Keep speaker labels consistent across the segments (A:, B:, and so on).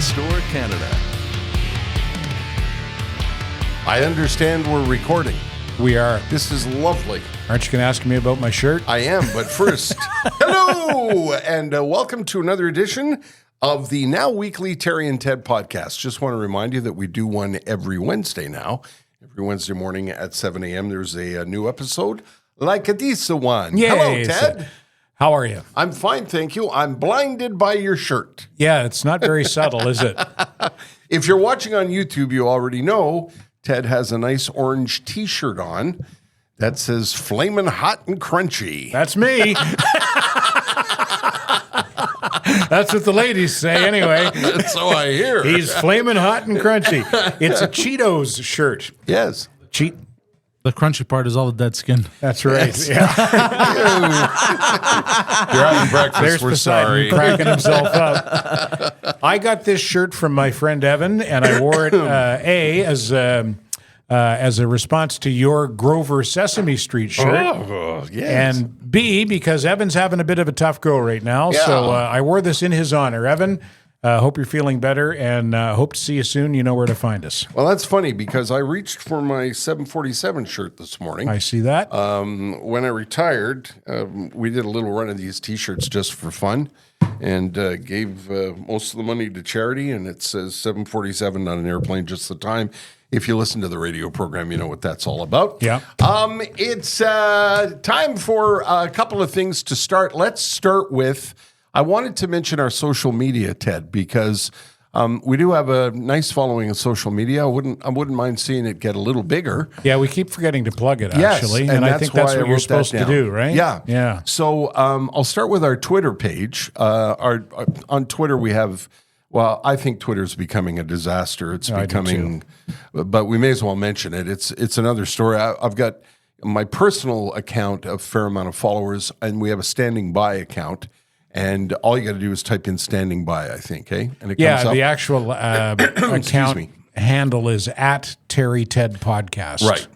A: Store, Canada.
B: I understand we're recording.
C: We are.
B: This is lovely.
C: Aren't you going to ask me about my shirt?
B: I am, but first, hello, and welcome to another edition of the now weekly Terry and Ted podcast. Just want to remind you that we do one every Wednesday now. Every Wednesday morning at 7 a.m. there's a new episode like this one.
C: Yay.
B: Hello, Ted.
C: How are you?
B: I'm fine, thank you. I'm blinded by your shirt.
C: Yeah, it's not very subtle, is it?
B: If you're watching on YouTube, you already know Ted has a nice orange T-shirt on that says Flamin' Hot and Crunchy.
C: That's me. That's what the ladies say anyway.
B: So I hear.
C: He's flaming hot and crunchy. It's a Cheetos shirt.
B: Yes.
D: The crunchy part is all the dead skin.
C: That's right.
B: Yes.
C: Yeah.
B: You're having breakfast.
C: There's
B: We're
C: Poseidon
B: sorry.
C: cracking himself up. I got this shirt from my friend Evan, and I wore it as a response to your Grover Sesame Street shirt.
B: Oh, yes.
C: And B, because Evan's having a bit of a tough go right now.
B: Yeah.
C: So I wore this in his honor. Evan, hope you're feeling better, and hope to see you soon. You know where to find us.
B: Well, that's funny because I reached for my 747 shirt this morning.
C: I see that.
B: When I retired, we did a little run of these T-shirts just for fun and gave most of the money to charity, and it says 747 on an airplane, just the time. If you listen to the radio program, you know what that's all about.
C: Yeah.
B: It's time for a couple of things to start. Let's start with, I wanted to mention our social media, Ted, because we do have a nice following of social media. I wouldn't mind seeing it get a little bigger.
C: Yeah, we keep forgetting to plug it,
B: Yes,
C: actually.
B: and
C: I
B: that's
C: think that's
B: why I
C: what you're
B: wrote that
C: supposed to
B: down.
C: do, right?
B: Yeah.
C: Yeah.
B: So I'll start with our Twitter page. On Twitter, we have, well, I think Twitter's becoming a disaster. It's
C: I do
B: becoming, but we may as well mention it. It's another story. I've got my personal account, a fair amount of followers, and we have a standing by account. And all you got to do is type in standing by, I think, and it comes up.
C: The actual account
B: me.
C: handle is at Terry Ted Podcast.
B: Right.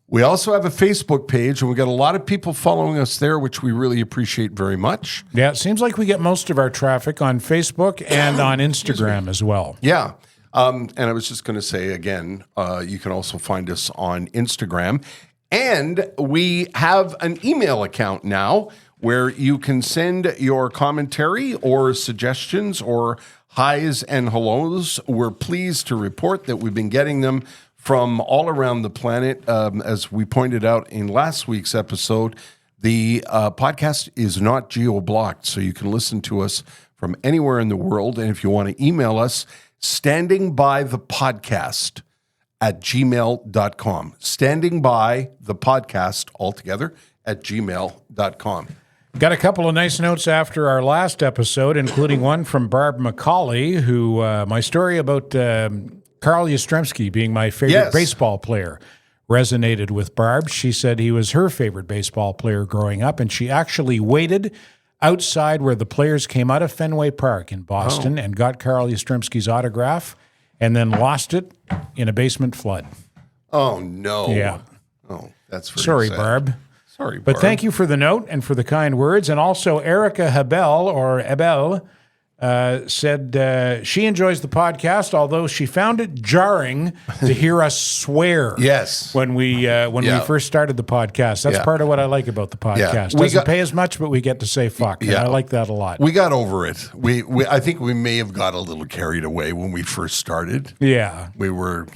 B: We also have a Facebook page, and we got a lot of people following us there, which we really appreciate very much.
C: Yeah, it seems like we get most of our traffic on Facebook and on Instagram as well.
B: Yeah. And I was just going to say again, you can also find us on Instagram. And we have an email account now where you can send your commentary or suggestions or highs and hellos. We're pleased to report that we've been getting them from all around the planet. As we pointed out in last week's episode, the podcast is not geo-blocked, so you can listen to us from anywhere in the world. And if you want to email us, standingbythepodcast@gmail.com. Standingbythepodcast altogether @gmail.com.
C: Got a couple of nice notes after our last episode, including one from Barb McCauley, who my story about Carl Yastrzemski being my favorite baseball player resonated with Barb. She said he was her favorite baseball player growing up, and she actually waited outside where the players came out of Fenway Park in Boston and got Carl Yastrzemski's autograph and then lost it in a basement flood.
B: Oh, no.
C: Yeah.
B: Oh, that's very
C: Sorry,
B: sad.
C: Barb.
B: Sorry, Barb.
C: But thank you for the note and for the kind words. And also Erica Abel said she enjoys the podcast, although she found it jarring to hear us swear.
B: Yes.
C: When we first started the podcast. That's part of what I like about the podcast. Doesn't pay as much, but we get to say fuck. And I like that a lot.
B: We got over it. I think we may have got a little carried away when we first started.
C: Yeah.
B: We were,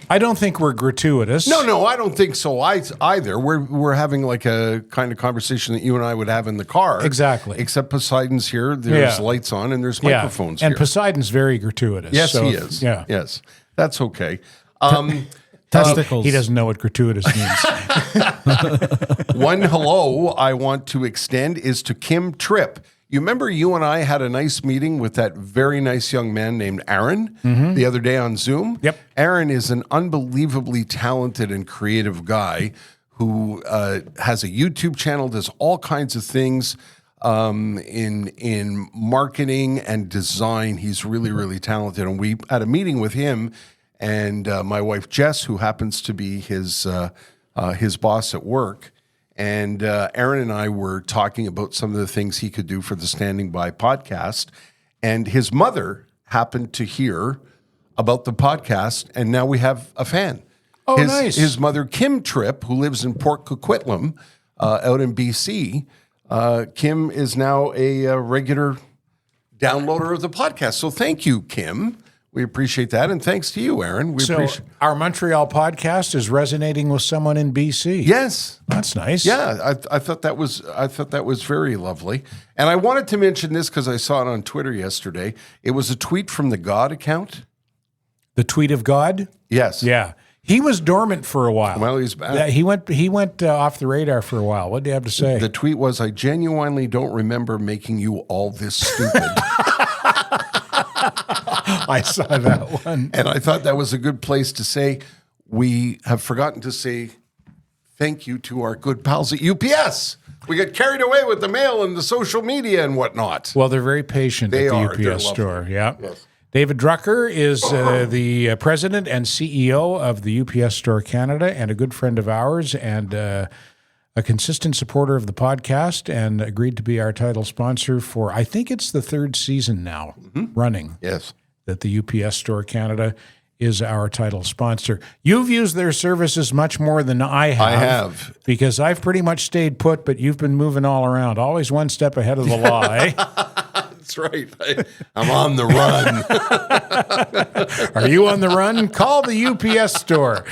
C: I don't think we're gratuitous.
B: No, I don't think so either. We're having like a kind of conversation that you and I would have in the car.
C: Exactly.
B: Except Poseidon's here. There's lights on and there's microphones
C: and
B: here.
C: Poseidon's very gratuitous.
B: Yes,
C: so
B: he is.
C: Yeah.
B: Yes. That's okay.
D: Testicles.
C: He doesn't know what gratuitous means.
B: One hello I want to extend is to Kim Tripp. You remember you and I had a nice meeting with that very nice young man named Aaron the other day on Zoom?
C: Yep.
B: Aaron is an unbelievably talented and creative guy who has a YouTube channel, does all kinds of things in marketing and design. He's really, really talented. And we had a meeting with him and my wife, Jess, who happens to be his boss at work. And Aaron and I were talking about some of the things he could do for the Standing By podcast. And his mother happened to hear about the podcast, and now we have a fan.
C: Oh, nice.
B: His mother, Kim Tripp, who lives in Port Coquitlam out in BC. Kim is now a regular downloader of the podcast. So thank you, Kim. We appreciate that. And thanks to you, Aaron.
C: Our Montreal podcast is resonating with someone in BC.
B: Yes.
C: That's nice.
B: Yeah, I thought that was very lovely. And I wanted to mention this because I saw it on Twitter yesterday. It was a tweet from the God account.
C: The tweet of God?
B: Yes.
C: Yeah. He was dormant for a while.
B: Well, he's back.
C: Yeah, he went off the radar for a while. What do you have to say?
B: The tweet was, I genuinely don't remember making you all this stupid.
C: I saw that one.
B: And I thought that was a good place to say, we have forgotten to say thank you to our good pals at UPS. We get carried away with the mail and the social media and whatnot.
C: Well, they're very patient at the UPS store. Yeah. Yes. David Drucker is the president and CEO of the UPS Store Canada and a good friend of ours and a consistent supporter of the podcast and agreed to be our title sponsor for, I think it's the third season now running.
B: Yes.
C: That the UPS Store Canada is our title sponsor. You've used their services much more than I have.
B: I have.
C: Because I've pretty much stayed put, but you've been moving all around. Always one step ahead of the law, eh?
B: That's right. I'm on the run.
C: Are you on the run? Call the UPS store.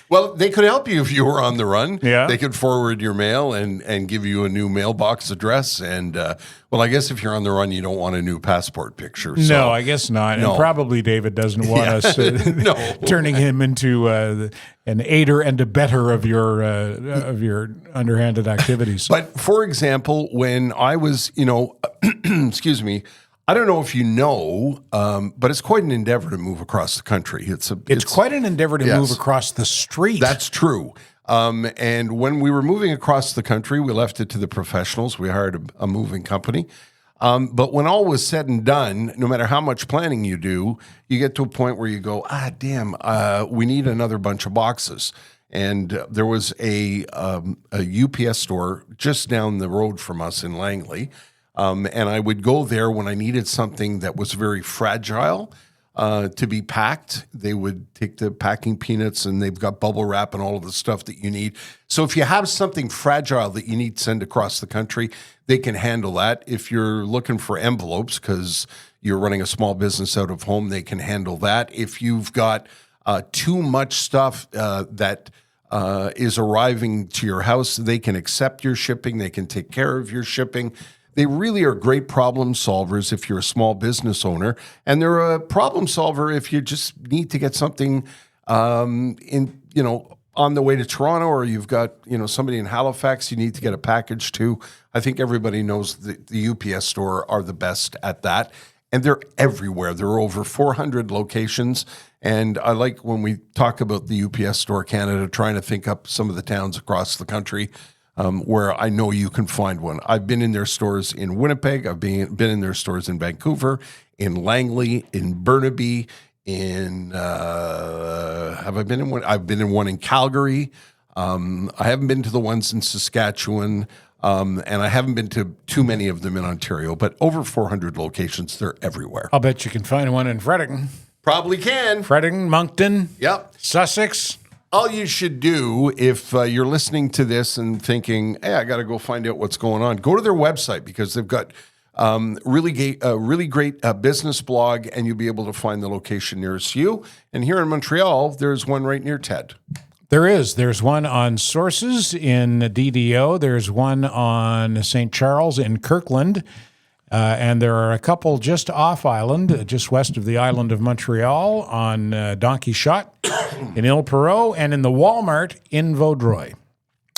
B: Well, they could help you if you were on the run.
C: Yeah.
B: They could forward your mail and give you a new mailbox address. And, well, I guess if you're on the run, you don't want a new passport picture. So.
C: No, I guess not.
B: No.
C: And probably David doesn't want us turning him into an aider and abetter of your underhanded activities.
B: But, for example, when I was, excuse me, I don't know if you know, but it's quite an endeavor to move across the country. It's
C: quite an endeavor to move across the street.
B: That's true. And when we were moving across the country, we left it to the professionals. We hired a moving company. But when all was said and done, no matter how much planning you do, you get to a point where you go, damn, we need another bunch of boxes. And there was a UPS store just down the road from us in Langley. And I would go there when I needed something that was very fragile to be packed. They would take the packing peanuts and they've got bubble wrap and all of the stuff that you need. So if you have something fragile that you need to send across the country, they can handle that. If you're looking for envelopes because you're running a small business out of home, they can handle that. If you've got too much stuff that is arriving to your house, they can accept your shipping. They can take care of your shipping. They really are great problem solvers if you're a small business owner, and they're a problem solver if you just need to get something on the way to Toronto, or you've got somebody in Halifax you need to get a package to. I think everybody knows the UPS store are the best at that, and they're everywhere. There are over 400 locations, and I like when we talk about the UPS Store Canada, trying to think up some of the towns across the country where I know you can find one. I've been in their stores in Winnipeg. I've been in their stores in Vancouver, in Langley, in Burnaby, have I been in one? I've been in one in Calgary. I haven't been to the ones in Saskatchewan, and I haven't been to too many of them in Ontario, but over 400 locations. They're everywhere.
C: I'll bet you can find one in Fredericton.
B: Probably can.
C: Fredericton, Moncton.
B: Yep.
C: Sussex.
B: All you should do if you're listening to this and thinking, hey, I got to go find out what's going on, go to their website because they've got really great business blog, and you'll be able to find the location nearest you. And here in Montreal, there's one right near Ted.
C: There is. There's one on Sources in DDO. There's one on St. Charles in Kirkland. And there are a couple just off island, just west of the island of Montreal, on Donkey Shot in Ile Perrot, and in the Walmart in Vaudreuil.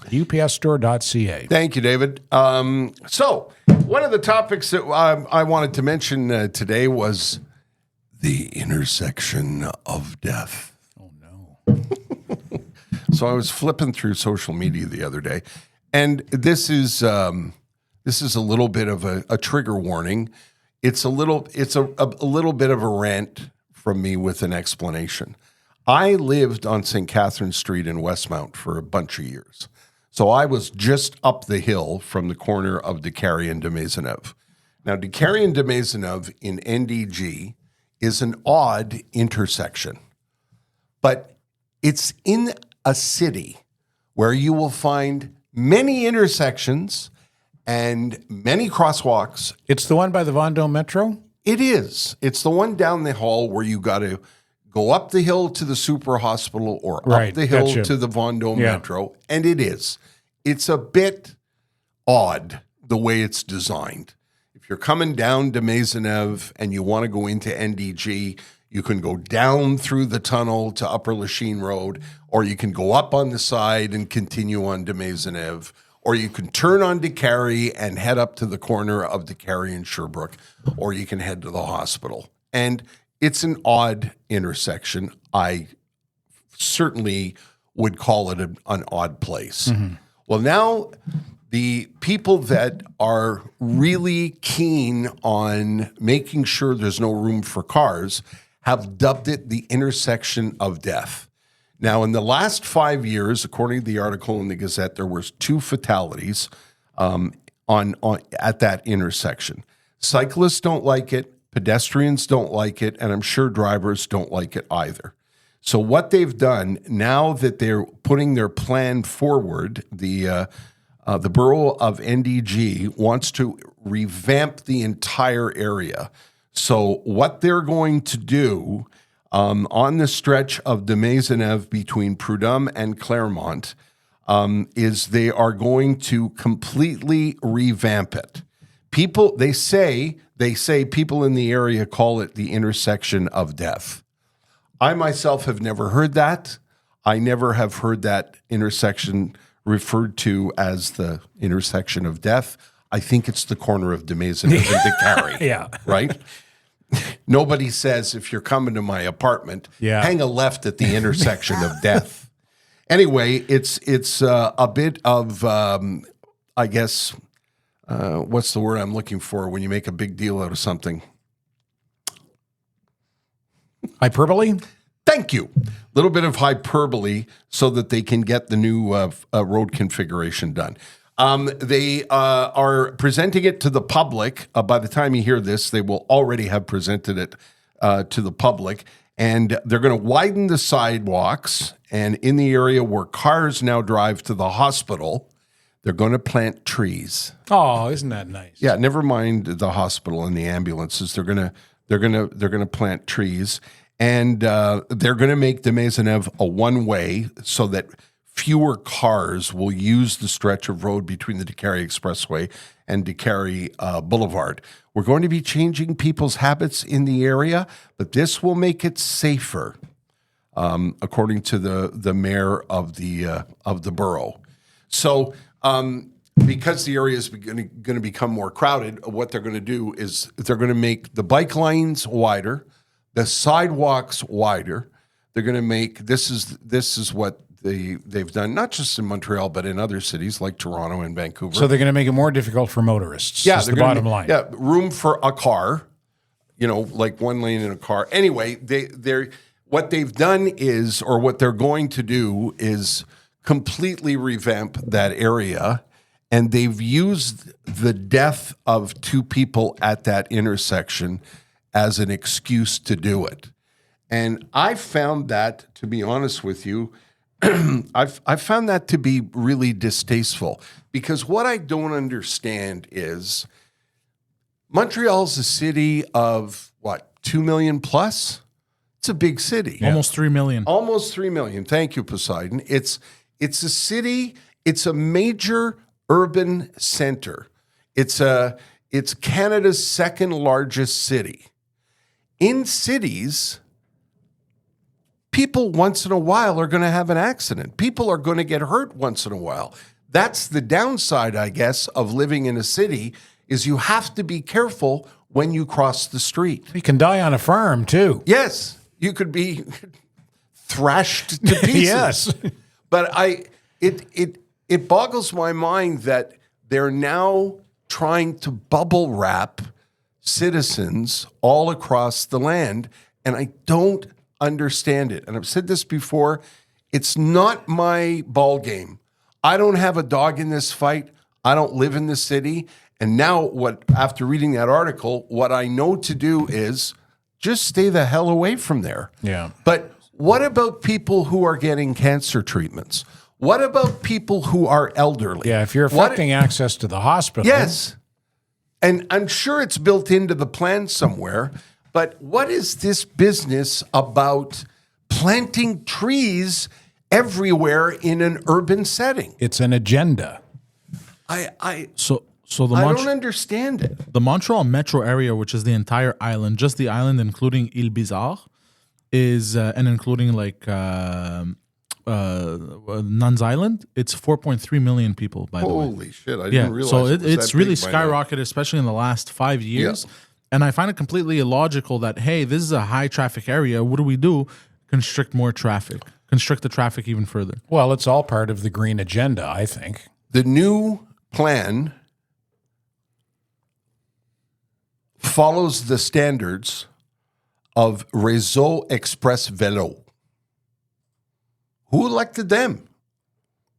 C: UPSstore.ca.
B: Thank you, David. So one of the topics that I wanted to mention today was the intersection of death.
C: Oh, no.
B: So I was flipping through social media the other day, and this is a little bit of a trigger warning. It's a little bit of a rant from me with an explanation. I lived on St. Catherine Street in Westmount for a bunch of years. So I was just up the hill from the corner of Descaries and de Maisonneuve. Now, Descaries and de Maisonneuve in NDG is an odd intersection, but it's in a city where you will find many intersections and many crosswalks.
C: It's the one by the Vendôme Metro?
B: It is. It's the one down the hall where you got to go up the hill to the Super Hospital or up the hill to the Vendôme Metro, and it is. It's a bit odd the way it's designed. If you're coming down de Maisonneuve and you want to go into NDG, you can go down through the tunnel to Upper Lachine Road, or you can go up on the side and continue on de Maisonneuve, or you can turn on DeCarry and head up to the corner of DeCarry and Sherbrooke, or you can head to the hospital. And it's an odd intersection. I certainly would call it an odd place. Mm-hmm. Well, now the people that are really keen on making sure there's no room for cars have dubbed it the intersection of death. Now, in the last 5 years, according to the article in the Gazette, there was 2 fatalities at that intersection. Cyclists don't like it, pedestrians don't like it, and I'm sure drivers don't like it either. So what they've done, now that they're putting their plan forward, the borough of NDG wants to revamp the entire area. So what they're going to do on the stretch of de Maisonneuve between Prud'homme and Claremont is they are going to completely revamp it. People, they say people in the area call it the intersection of death. I myself have never heard that. I never have heard that intersection referred to as the intersection of death. I think it's the corner of de Maisonneuve and DeCarry.
C: Yeah.
B: Right? Nobody says, if you're coming to my apartment, hang a left at the intersection of death. Anyway, it's a bit of, I guess, what's the word I'm looking for when you make a big deal out of something?
C: Hyperbole?
B: Thank you. A little bit of hyperbole so that they can get the new road configuration done. They are presenting it to the public. By the time you hear this, they will already have presented it to the public. And they're going to widen the sidewalks. And in the area where cars now drive to the hospital, they're going to plant trees.
C: Oh, isn't that nice?
B: Yeah, never mind the hospital and the ambulances. They're going to plant trees. And they're going to make de Maisonneuve a one-way so that fewer cars will use the stretch of road between the DeCarry Expressway and DeCarry Boulevard. We're going to be changing people's habits in the area, but this will make it safer, according to the mayor of the borough. So, because the area is going to become more crowded, what they're going to do is they're going to make the bike lanes wider, the sidewalks wider. They're going to make this is what they've done, not just in Montreal, but in other cities like Toronto and Vancouver.
C: So they're going to make it more difficult for motorists.
B: Yeah,
C: is the bottom line.
B: Yeah, room for a car, like one lane in a car. Anyway, what they've done is, or what they're going to do is completely revamp that area, and they've used the death of 2 people at that intersection as an excuse to do it. And I found that, to be honest with you, I found that to be really distasteful, because what I don't understand is Montreal's a city of, 2 million plus? It's a big city.
D: Almost 3 million.
B: Almost 3 million. Thank you, Poseidon. It's a city. It's a major urban center. It's Canada's second largest city. In cities, people once in a while are going to have an accident. People are going to get hurt once in a while. That's the downside, I guess, of living in a city, is you have to be careful when you cross the street.
C: You can die on a farm, too.
B: Yes, you could be thrashed to pieces.
C: Yes.
B: But it boggles my mind that they're now trying to bubble wrap citizens all across the land, and I don't understand it. And I've said this before, it's not my ball game. I don't have a dog in this fight. I don't live in the city. And now after reading that article, what I know to do is just stay the hell away from there.
C: Yeah.
B: But what about people who are getting cancer treatments? What about people who are elderly?
C: Yeah, if you're affecting access to the hospital.
B: Yes. And I'm sure it's built into the plan somewhere. But what is this business about planting trees everywhere in an urban setting?
C: It's an agenda.
D: So the
B: I don't understand it.
D: The Montreal metro area, which is the entire island, just the island, including Ile Bizarre, is and including like Nuns Island, it's 4.3 million people. By the way,
B: Holy shit! I didn't realize.
D: So
B: it was
D: it's
B: that
D: really
B: big by now.
D: skyrocketed, especially in the last 5 years.
B: Yeah.
D: And I find it completely illogical that, hey, this is a high traffic area. What do? Constrict more traffic. Constrict the traffic even further.
C: Well, it's all part of the green agenda, I think.
B: The new plan follows the standards of Réseau Express Vélo. Who elected them?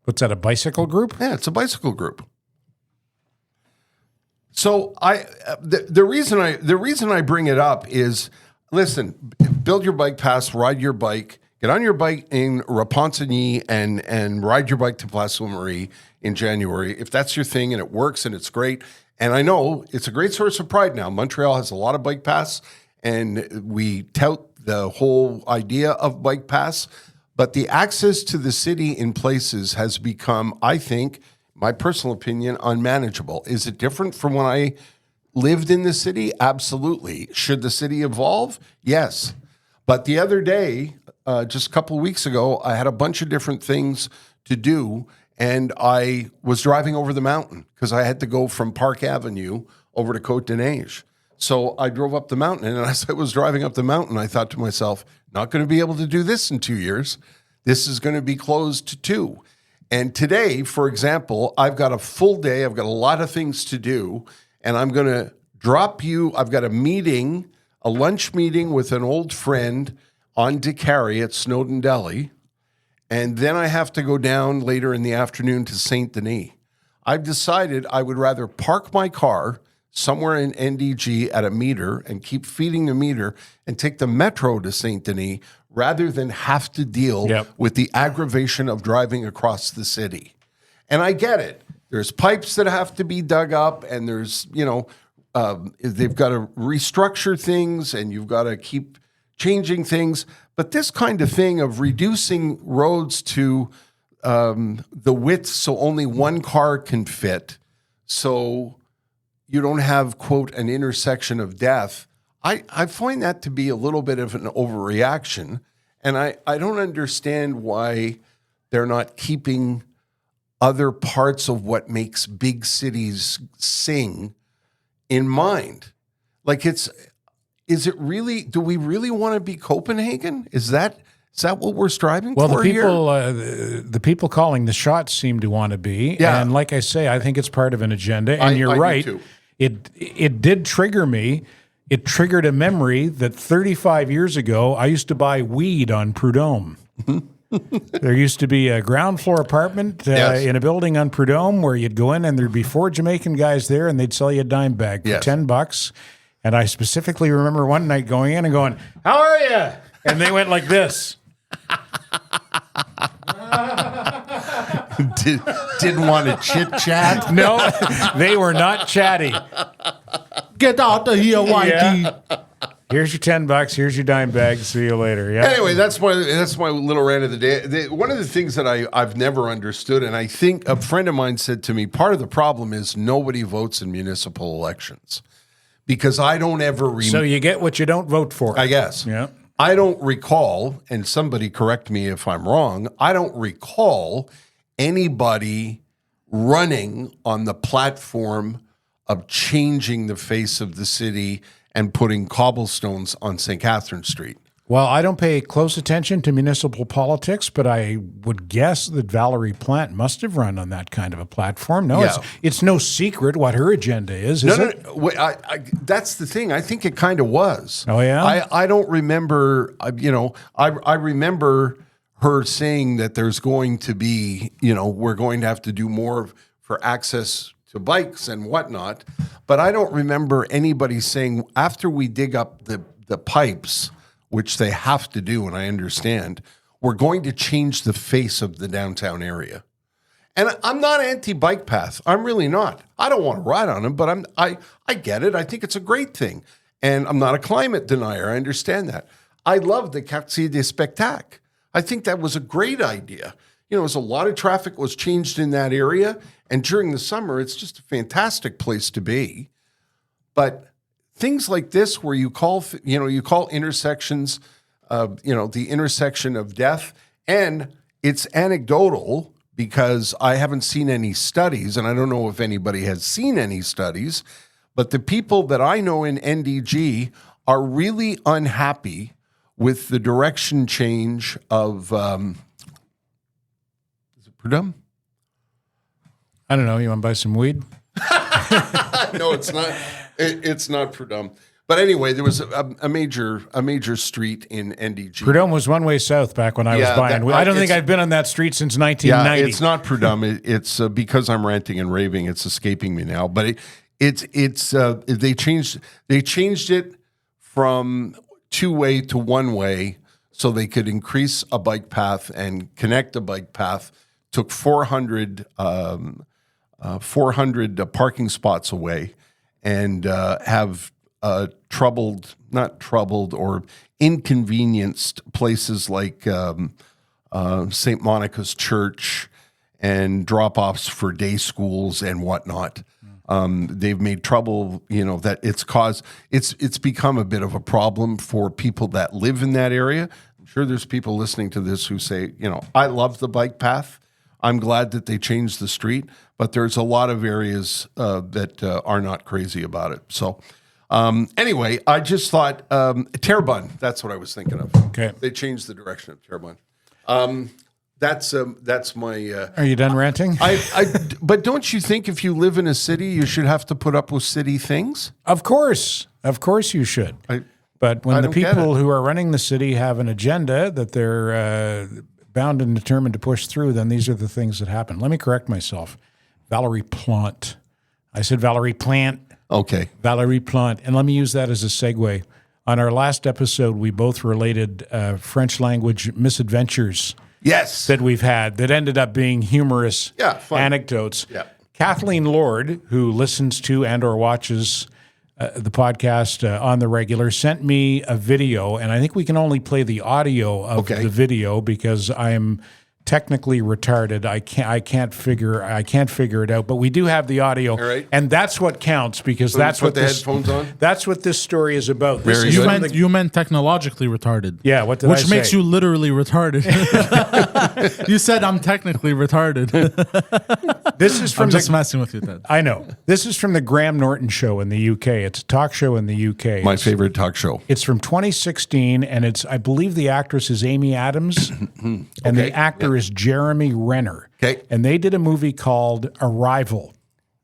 C: What's that, a bicycle group?
B: Yeah, it's a bicycle group. So the reason I bring it up is, listen, build your bike pass, ride your bike, get on your bike in Repentigny and ride your bike to Place Marie in January. If that's your thing and it works and it's great. And I know it's a great source of pride now. Montreal has a lot of bike pass and we tout the whole idea of bike pass. But the access to the city in places has become, I think, my personal opinion, unmanageable. Is it different from when I lived in the city? Absolutely. Should the city evolve? Yes. But the other day, just a couple of weeks ago, I had a bunch of different things to do, and I was driving over the mountain because I had to go from Park Avenue over to Côte de Neige. So I drove up the mountain, and as I was driving up the mountain, I thought to myself, not going to be able to do this in 2 years. This is going to be closed too. And today, for example, I've got a full day. I've got a lot of things to do, and I'm going to drop you. I've got a meeting, a lunch meeting with an old friend on DeCarry at Snowden Deli, and then I have to go down later in the afternoon to Saint Denis. I've decided I would rather park my car somewhere in NDG at a meter and keep feeding the meter and take the metro to Saint Denis rather than have to deal with the aggravation of driving across the city. And I get it. There's pipes that have to be dug up, and there's, they've got to restructure things, and you've got to keep changing things. But this kind of thing of reducing roads to the width so only one car can fit, so you don't have, quote, an intersection of death, I find that to be a little bit of an overreaction, and I don't understand why they're not keeping other parts of what makes big cities sing in mind. Like, is it really, do we really want to be Copenhagen? Is that what we're striving for here?
C: Well, the people calling the shots seem to want to be, and like I say, I think it's part of an agenda, and you're right.
B: Do too.
C: It did trigger me. It triggered a memory that 35 years ago, I used to buy weed on Prud'homme. There used to be a ground floor apartment in a building on Prud'homme where you'd go in and there'd be 4 Jamaican guys there and they'd sell you a dime bag for $10. And I specifically remember one night going in and going, "How are you?" And they went like this.
B: Didn't want to chit chat.
C: No, they were not chatty.
D: Get out of here, whitey.
C: Yeah. Here's your $10. Here's your dime bag. See you later. Yeah.
B: Anyway, that's my little rant of the day. One of the things that I've never understood, and I think a friend of mine said to me, part of the problem is nobody votes in municipal elections because I don't ever.
C: So you get what you don't vote for,
B: I guess.
C: Yeah.
B: I don't recall, and somebody correct me if I'm wrong. I don't recall anybody running on the platform of changing the face of the city and putting cobblestones on St. Catherine Street.
C: Well, I don't pay close attention to municipal politics, but I would guess that Valerie Plante must have run on that kind of a platform. No, it's no secret what her agenda is it?
B: No, that's the thing. I think it kind of was.
C: Oh, yeah?
B: I don't remember, I remember her saying that there's going to be, we're going to have to do more for access to bikes and whatnot. But I don't remember anybody saying, after we dig up the the pipes, which they have to do, and I understand, were going to change the face of the downtown area. And I'm not anti-bike path. I'm really not. I don't want to ride on them, but I get it. I think it's a great thing. And I'm not a climate denier. I understand that. I love the Quartier des Spectacles. I think that was a great idea. There's a lot of traffic was changed in that area. And during the summer, it's just a fantastic place to be. But things like this where you call intersections, the intersection of death, and it's anecdotal because I haven't seen any studies, and I don't know if anybody has seen any studies, but the people that I know in NDG are really unhappy with the direction change of, is it Prud'homme?
C: I don't know. You want to buy some weed?
B: No, it's not. It's not Prud'homme. But anyway, there was a major street in NDG.
C: Prud'homme was one way south back when I was buying weed. I don't think I've been on that street since 1990.
B: Yeah, it's not Prud'homme. It's because I'm ranting and raving. It's escaping me now. But they changed it from two-way to one-way so they could increase a bike path and connect a bike path. Took 400 parking spots away, and have not troubled or inconvenienced places like St. Monica's Church and drop-offs for day schools and whatnot. They've made trouble, that it's become a bit of a problem for people that live in that area. I'm sure there's people listening to this who say, I love the bike path. I'm glad that they changed the street, but there's a lot of areas that are not crazy about it. So anyway, I just thought Terrebonne, that's what I was thinking of.
C: Okay.
B: They changed the direction of Terrebonne. That's my...
C: Are you done ranting?
B: But don't you think if you live in a city, you should have to put up with city things?
C: Of course you should. But when the people who are running the city have an agenda that they're bound and determined to push through, then these are the things that happen. Let me correct myself. Valerie Plante. I said Valerie Plant.
B: Okay.
C: Valerie Plante. And let me use that as a segue. On our last episode, we both related French language misadventures.
B: Yes.
C: That we've had that ended up being humorous anecdotes.
B: Yeah.
C: Kathleen Lord, who listens to and or watches the podcast on the regular, sent me a video, and I think we can only play the audio of the video because I am technically retarded. I can't figure it out, but we do have the audio,
B: right.
C: And that's what counts because that's what
B: the headphones on.
C: That's what this story is about.
D: You meant technologically retarded.
C: Yeah, what did I say?
D: Which makes you literally retarded. You said I'm technically retarded.
C: This is from
D: I'm just messing with you, Ted.
C: I know. This is from the Graham Norton Show in the UK. It's a talk show in the UK.
B: My favorite talk show.
C: It's from 2016, and I believe the actress is Amy Adams, and the actor is Jeremy Renner.
B: Okay.
C: And they did a movie called Arrival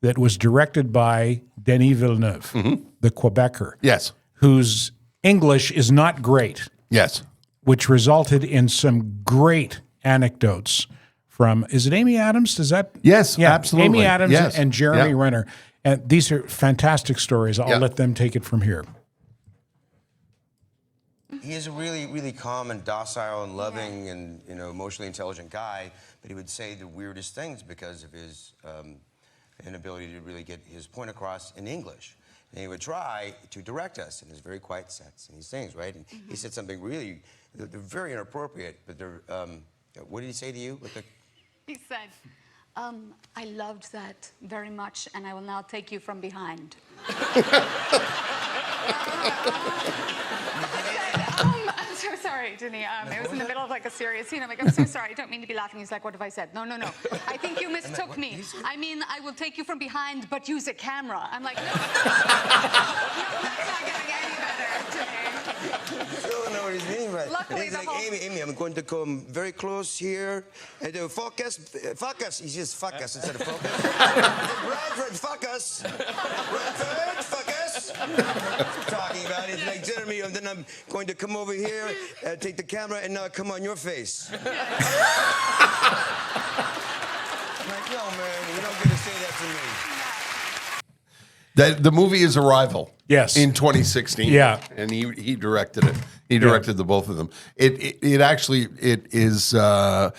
C: that was directed by Denis Villeneuve, the Quebecer.
B: Yes.
C: Whose English is not great.
B: Yes.
C: Which resulted in some great anecdotes from, is it Amy Adams? Does that?
B: Yes, absolutely.
C: Amy Adams and Jeremy Renner. And these are fantastic stories. I'll let them take it from here.
A: He is a really, really calm and docile and loving and emotionally intelligent guy, but he would say the weirdest things because of his inability to really get his point across in English. And he would try to direct us in his very quiet sets and these things, right? And he said something really, they're very inappropriate, but they're, what did he say to you?
E: He said, I loved that very much, and I will now take you from behind. I'm so sorry, Jenny. It was in the middle of like a serious scene. I'm like, I'm so sorry. I don't mean to be laughing. He's like, what have I said? No. I think you mistook me. I mean, I will take you from behind, but use a camera. I'm like, no, that's not going to get any better, Jenny.
A: I don't know what he's meaning by it.
E: Luckily,
A: he's like,
E: whole...
A: Amy, I'm going to come very close here and do focus. He says fuck us instead of focus. Bradford, fuck us. Bradford, fuck us. Talking about it. He's like, Jeremy, and then I'm going to come over here, take the camera, and now come on your face. I'm like, no, man, you don't get to say that to me.
B: The movie is Arrival.
C: Yes.
B: In 2016.
C: Yeah.
B: And he directed it. He directed the both of them. It actually is a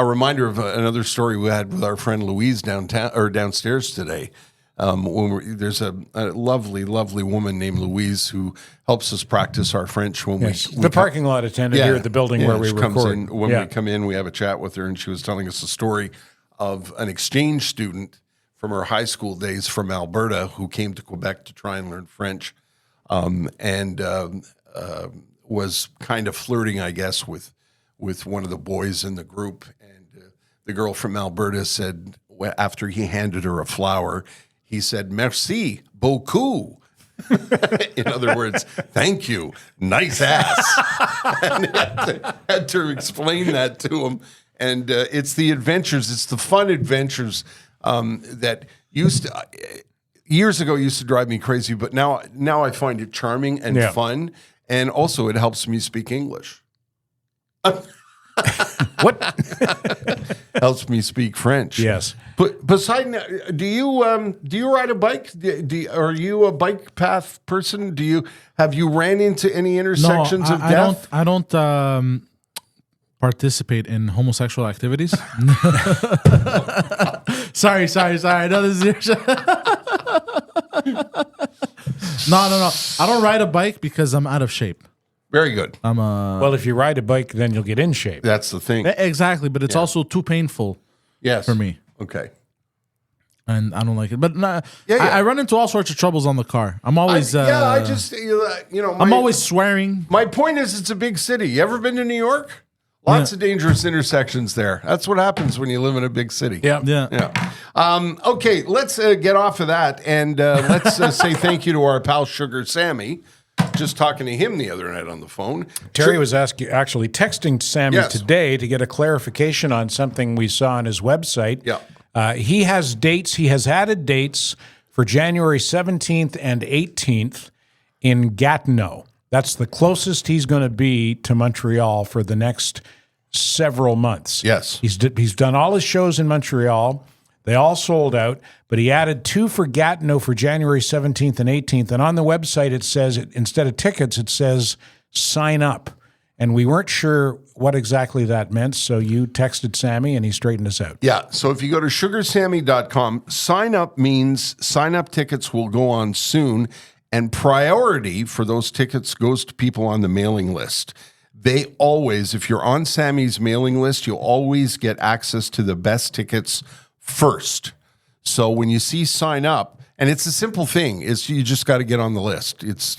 B: reminder of another story we had with our friend Louise downstairs today. There's a lovely, lovely woman named Louise who helps us practice our French when we
C: the parking lot attendant here at the building where we
B: she
C: record.
B: comes in. When we come in, we have a chat with her, and she was telling us a story of an exchange student from her high school days from Alberta who came to Quebec to try and learn French, and was kind of flirting, I guess, with one of the boys in the group. And the girl from Alberta said, after he handed her a flower, he said, "Merci beaucoup." In other words, thank you, nice ass. And had to explain that to him. And it's the adventures, it's the fun adventures that years ago used to drive me crazy, but now I find it charming and fun, and also it helps me speak English.
C: What?
B: Helps me speak French.
C: Yes.
B: But besides, do you ride a bike? Are you a bike path person? Have you ran into any intersections of death?
D: I don't participate in homosexual activities. Sorry. I know this is your No. I don't ride a bike because I'm out of shape.
B: Very good.
C: Well, if you ride a bike, then you'll get in shape.
B: That's the thing.
D: Exactly, but it's also too painful for me.
B: Okay.
D: And I don't like it. But I run into all sorts of troubles on the car. I'm always I'm always swearing.
B: My point is, it's a big city. You ever been to New York? Lots of dangerous intersections there. That's what happens when you live in a big city.
C: Yeah.
B: Okay, let's get off of that, and let's say thank you to our pal Sugar Sammy. Just talking to him the other night on the phone.
C: Terry was actually texting Sammy today to get a clarification on something we saw on his website.
B: Yeah.
C: He has dates. He has added dates for January 17th and 18th in Gatineau. That's the closest he's going to be to Montreal for the next several months.
B: Yes.
C: He's done all his shows in Montreal. They all sold out, but he added 2 for Gatineau for January 17th and 18th. And on the website, it says, instead of tickets, it says sign up. And we weren't sure what exactly that meant, so you texted Sammy and he straightened us out.
B: Yeah, so if you go to sugarsammy.com, sign up means sign up tickets will go on soon, and priority for those tickets goes to people on the mailing list. They always, if you're on Sammy's mailing list, you'll always get access to the best tickets first. So when you see sign up, and it's a simple thing, is you just got to get on the list. It's,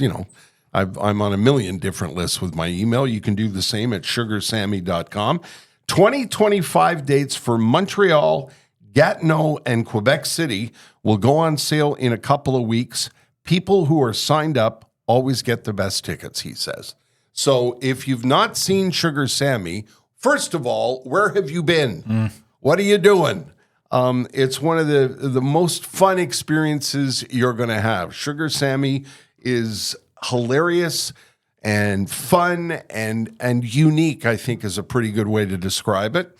B: I'm on a million different lists with my email. You can do the same at sugarsammy.com. 2025 dates for Montreal, Gatineau, and Quebec City will go on sale in a couple of weeks. People who are signed up always get the best tickets, he says. So if you've not seen Sugar Sammy, first of all, where have you been? What are you doing? It's one of the most fun experiences you're going to have. Sugar Sammy is hilarious and fun and unique, I think is a pretty good way to describe it.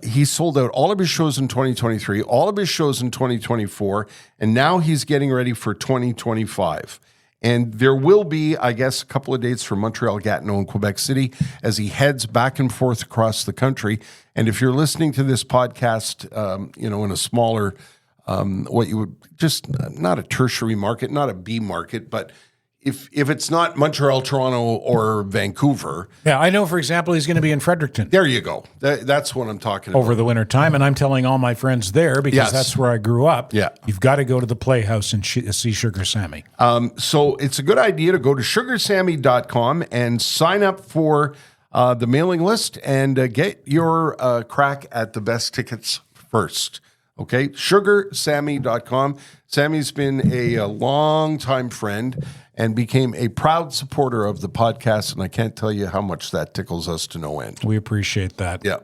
B: He sold out all of his shows in 2023, all of his shows in 2024, and now he's getting ready for 2025. And there will be, I guess, a couple of dates for Montreal, Gatineau, and Quebec City as he heads back and forth across the country. And if you're listening to this podcast, in a smaller, what you would just not a tertiary market, not a B market, but if it's not Montreal, Toronto, or Vancouver.
C: Yeah, I know, for example, he's going to be in Fredericton.
B: There you go. That's what I'm talking about.
C: Over the winter time, and I'm telling all my friends there, because that's where I grew up.
B: Yeah.
C: You've got to go to the Playhouse and see Sugar Sammy.
B: So it's a good idea to go to sugarsammy.com and sign up for the mailing list and get your crack at the best tickets first. Okay, sugarsammy.com. Sammy's been a long-time friend and became a proud supporter of the podcast, and I can't tell you how much that tickles us to no end.
C: We appreciate that.
B: Yeah.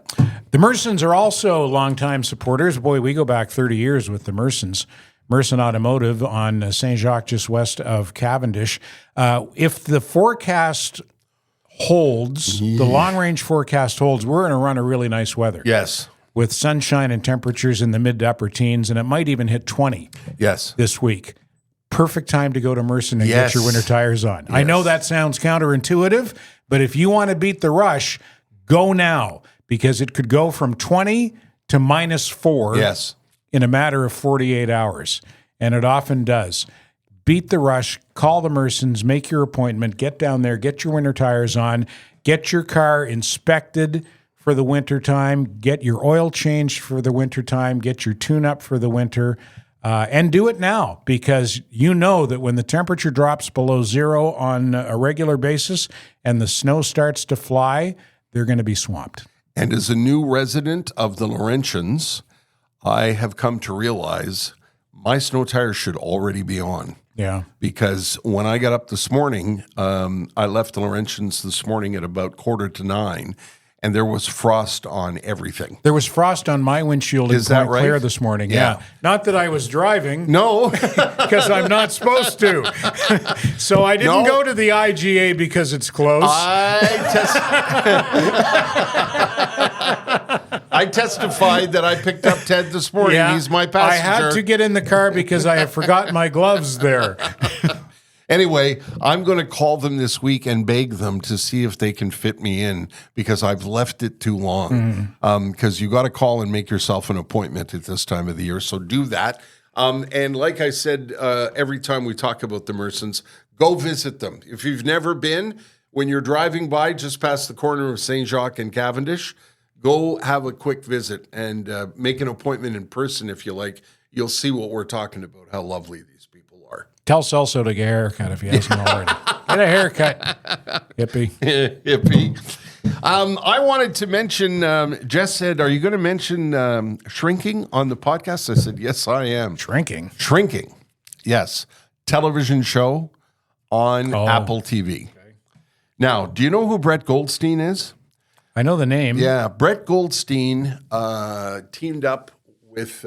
C: The Mersons are also longtime supporters. Boy, we go back 30 years with the Mersons. Merson Automotive on St. Jacques, just west of Cavendish. If the forecast holds, the long-range forecast holds, we're going to run a really nice weather.
B: Yes.
C: with sunshine and temperatures in the mid to upper teens, and it might even hit 20
B: Yes.
C: this week. Perfect time to go to Merson and get your winter tires on. I know that sounds counterintuitive, but if you want to beat the rush, go now, because it could go from 20 to -4 in a matter of 48 hours, and it often does. Beat the rush, call the Mersons, make your appointment, get down there, get your winter tires on, get your car inspected for the winter time, get your oil changed for the winter time, get your tune-up for the winter, and do it now, because you know that when the temperature drops below 0 on a regular basis and the snow starts to fly, they're going to be swamped.
B: And as a new resident of the Laurentians, I have come to realize my snow tires should already be on.
C: Yeah.
B: Because when I got up this morning, I left the Laurentians this morning at about 8:45, and there was frost on everything.
C: There was frost on my windshield in Point Claire this morning. Yeah. Not that I was driving.
B: No.
C: Because I'm not supposed to. So I didn't go to the IGA because it's close.
B: I testified that I picked up Ted this morning.
C: Yeah,
B: He's my passenger.
C: I had to get in the car because I had forgotten my gloves there.
B: Anyway, I'm going to call them this week and beg them to see if they can fit me in, because I've left it too long. Because you got to call and make yourself an appointment at this time of the year. So do that. And like I said, every time we talk about the Mersons, go visit them. If you've never been, when you're driving by just past the corner of St. Jacques and Cavendish, go have a quick visit and make an appointment in person if you like. You'll see what we're talking about, how lovely these people are.
C: Tell Celso to get a haircut if he hasn't already. Get a haircut, hippie.
B: Hippie. I wanted to mention, Jess said, are you going to mention shrinking on the podcast? I said, yes, I am.
C: Shrinking?
B: Shrinking, yes. Television show on Apple TV. Okay. Now, do you know who Brett Goldstein is?
C: I know the name.
B: Yeah, Brett Goldstein teamed up with